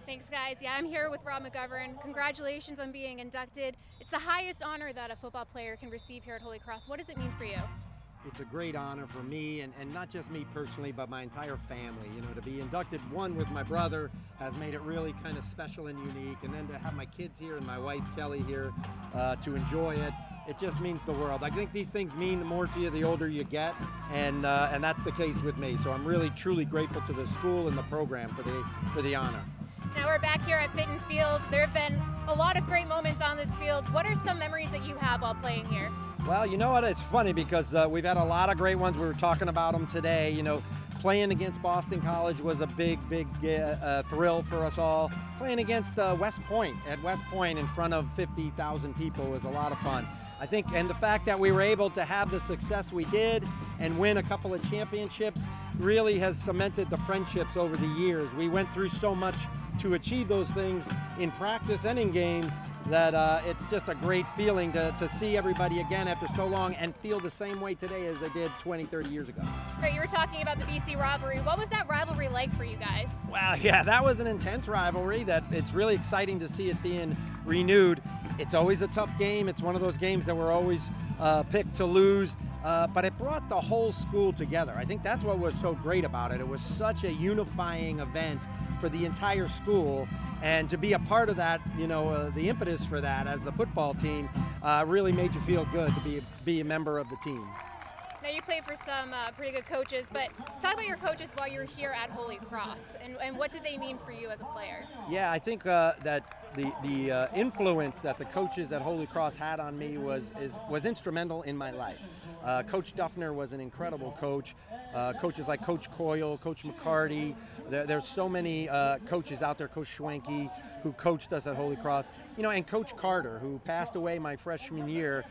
Thanks, guys. Yeah, I'm here with Rob McGovern. Congratulations on being inducted. It's the highest honor that a football player can receive here at Holy Cross. What does it mean for you? It's a great honor for me, and not just me personally, but my entire family. You know, to be inducted, one, with my brother has made it really kind of special and unique, and then to have my kids here and my wife Kelly here to enjoy it, it just means the world. I think these things mean more to you the older you get, and that's the case with me. So I'm really, truly grateful to the school and the program for the honor. Now we're back here at Fitton Field. There have been a lot of great moments on this field. What are some memories that you have while playing here? Well, you know what? It's funny because we've had a lot of great ones. We were talking about them today. You know, playing against Boston College was a big thrill for us all. Playing against West Point at West Point in front of 50,000 people was a lot of fun. I think, and the fact that we were able to have the success we did and win a couple of championships really has cemented the friendships over the years. We went through so much to achieve those things in practice and in games that it's just a great feeling to see everybody again after so long and feel the same way today as they did 20, 30 years ago. Right, you were talking about the BC rivalry. What was that rivalry like for you guys? Well, yeah, that was an intense rivalry that it's really exciting to see it being renewed. It's always a tough game. It's one of those games that we're always picked to lose, but it brought the whole school together. I think that's what was so great about it. It was such a unifying event for the entire school, and to be a part of that, you know, the impetus for that as the football team really made you feel good to be a member of the team. Now you played for some pretty good coaches, but talk about your coaches while you were here at Holy Cross, and what did they mean for you as a player? Yeah, I think that the influence that the coaches at Holy Cross had on me was instrumental in my life. Coach Duffner was an incredible coach. Coaches like Coach Coyle, Coach McCarty. There's so many coaches out there, Coach Schwenke, who coached us at Holy Cross. You know, and Coach Carter, who passed away my freshman year.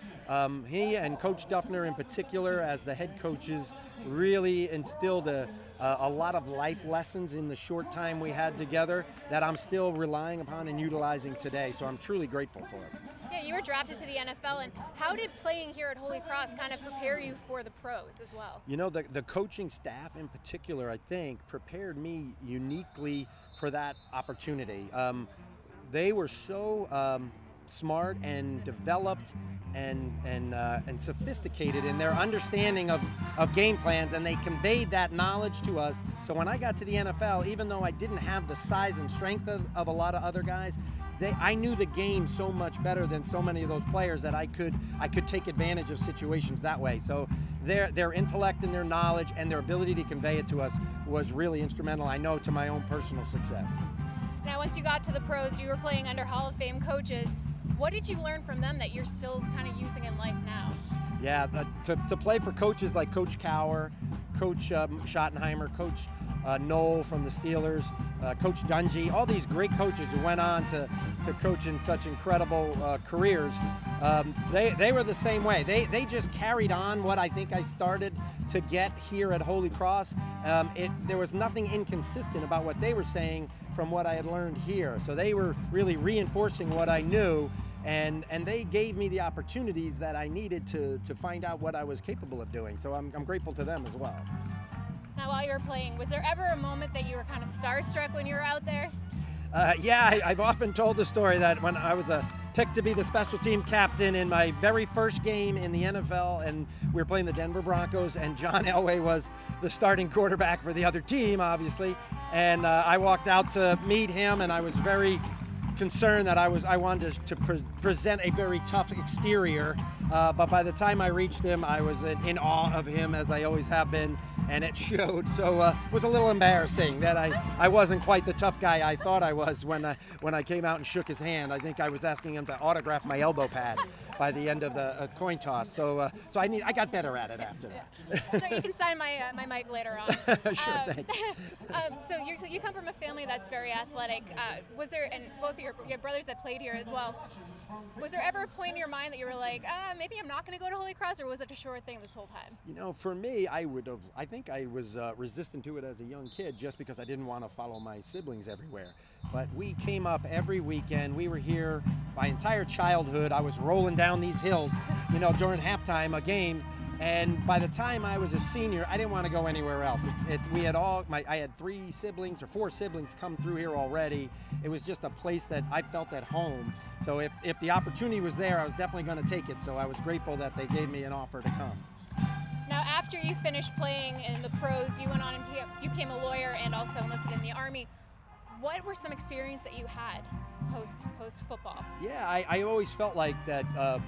He and Coach Duffner in particular, as the head coaches, really instilled a lot of life lessons in the short time we had together that I'm still relying upon and utilizing today. So I'm truly grateful for it. Yeah, you were drafted to the NFL, and how did playing here at Holy Cross kind of prepare you for the pros as well? You know, the coaching staff in particular, I think, prepared me uniquely for that opportunity. They were so smart and developed and sophisticated in their understanding of game plans, and they conveyed that knowledge to us. So when I got to the NFL, even though I didn't have the size and strength of a lot of other guys, I knew the game so much better than so many of those players that I could take advantage of situations that way. So their intellect and their knowledge and their ability to convey it to us was really instrumental, I know, to my own personal success. Now, once you got to the pros, you were playing under Hall of Fame coaches. What did you learn from them that you're still kind of using in life now? Yeah, to play for coaches like Coach Cower, Coach Schottenheimer, Coach Knoll from the Steelers, Coach Dungy, all these great coaches who went on to coach in such incredible careers, they were the same way. They just carried on what I think I started to get here at Holy Cross. There was nothing inconsistent about what they were saying from what I had learned here. So they were really reinforcing what I knew, and they gave me the opportunities that I needed to find out what I was capable of doing. So I'm grateful to them as well. Now, while you were playing, was there ever a moment that you were kind of starstruck when you were out there? Yeah, I've often told the story that when I was picked to be the special team captain in my very first game in the NFL, and we were playing the Denver Broncos, and John Elway was the starting quarterback for the other team, obviously, and I walked out to meet him, and I was very concerned that I wanted to present a very tough exterior, but by the time I reached him, I was in awe of him, as I always have been, and it showed. So it was a little embarrassing that I wasn't quite the tough guy I thought I was when I came out and shook his hand. I think I was asking him to autograph my elbow pad by the end of the coin toss. So I got better at it after that. So you can sign my mic later on. Sure, thanks. So you come from a family that's very athletic. Was there, and both of your brothers that played here as well, was there ever a point in your mind that you were like, maybe I'm not going to go to Holy Cross, or was it a sure thing this whole time? You know, for me, I think I was resistant to it as a young kid just because I didn't want to follow my siblings everywhere. But we came up every weekend. We were here my entire childhood. I was rolling down these hills, you know, during halftime a game And by the time I was a senior, I didn't want to go anywhere else. I had 3 siblings or 4 siblings come through here already. It was just a place that I felt at home. So if the opportunity was there, I was definitely going to take it. So I was grateful that they gave me an offer to come. Now, after you finished playing in the pros, you went on and you became a lawyer and also enlisted in the Army. What were some experience that you had post football? Yeah, I always felt like that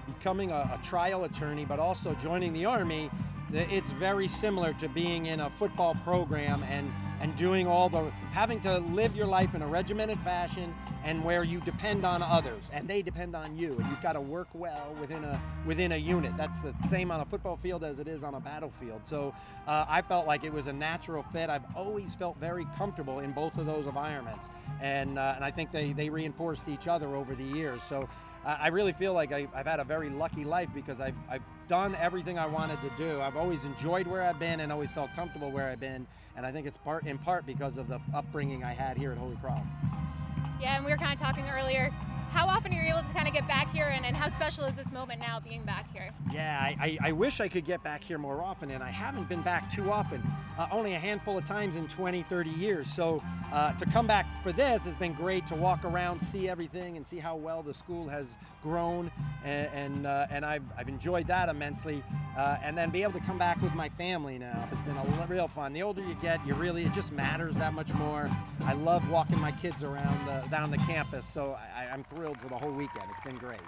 becoming a trial attorney, but also joining the Army, it's very similar to being in a football program and doing having to live your life in a regimented fashion and where you depend on others and they depend on you, and you've got to work well within a unit. That's the same on a football field as it is on a battlefield. So I felt like it was a natural fit. I've always felt very comfortable in both of those environments, and I think they reinforced each other over the years. So I really feel like I've had a very lucky life because I've done everything I wanted to do. I've always enjoyed where I've been and always felt comfortable where I've been, and I think it's in part because of the upbringing I had here at Holy Cross. Yeah, and we were kind of talking earlier. How often are you able to kind of get back here, and how special is this moment now being back here? Yeah, I wish I could get back here more often, and I haven't been back too often, only a handful of times in 20, 30 years. So to come back for this has been great, to walk around, see everything, and see how well the school has grown, and I've enjoyed that immensely. And then be able to come back with my family now has been real fun. The older you get, it just matters that much more. I love walking my kids around down the campus, so I'm thrilled for the whole weekend. It's been great.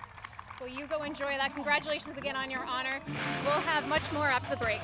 Well, you go enjoy that. Congratulations again on your honor. We'll have much more after the break.